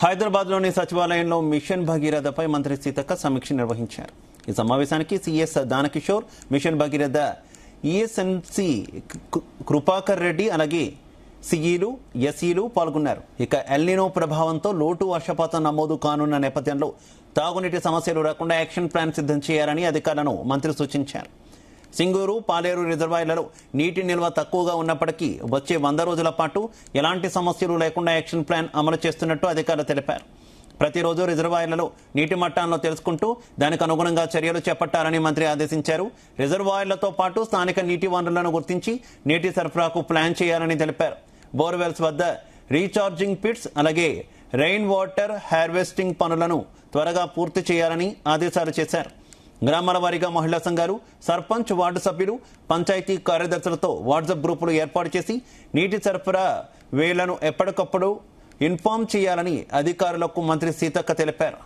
హైదరాబాద్లోని సచివాలయంలో మిషన్ భగీరథపై మంత్రి సీతక్క సమీక్ష నిర్వహించారు. ఈ సమావేశానికి సిఎస్ దానకిషోర్, మిషన్ భగీరథ ఈఎస్ఎన్సి కృపాకర్ రెడ్డి, అలాగే సిఈలు, ఎస్ఈలు పాల్గొన్నారు. ఇక ఎల్నినో ప్రభావంతో లోటు వర్షపాతం నమోదు కానున్న నేపథ్యంలో తాగునీటి సమస్యలు రాకుండా యాక్షన్ ప్లాన్ సిద్ధం చేయాలని అధికారులను మంత్రి సూచించారు. సింగూరు, పాలేరు రిజర్వాయర్లలో నీటి నిల్వ తక్కువగా ఉన్నప్పటికీ వచ్చే 100 రోజుల పాటు ఎలాంటి సమస్యలు లేకుండా యాక్షన్ ప్లాన్ అమలు చేస్తున్నట్టు అధికారులు తెలిపారు. ప్రతిరోజు రిజర్వాయర్లలో నీటి మట్టాలను తెలుసుకుంటూ దానికి అనుగుణంగా చర్యలు చేపట్టాలని మంత్రి ఆదేశించారు. రిజర్వాయర్లతో పాటు స్థానిక నీటి వనరులను గుర్తించి నీటి సరఫరాకు ప్లాన్ చేయాలని తెలిపారు. బోర్వెల్స్ వద్ద రీఛార్జింగ్ పిట్స్, అలాగే రెయిన్ వాటర్ హార్వెస్టింగ్ పనులను త్వరగా పూర్తి చేయాలని ఆదేశాలు చేశారు. గ్రామాల వారీగా మహిళా సంఘాలు, సర్పంచ్, వార్డు సభ్యులు, పంచాయతీ కార్యదర్శులతో వాట్సాప్ గ్రూపులు ఏర్పాటు చేసి నీటి సరఫరా వేళ్లను ఎప్పటికప్పుడు ఇన్ఫార్మ్ చేయాలని అధికారులకు మంత్రి సీతక్క తెలిపారు.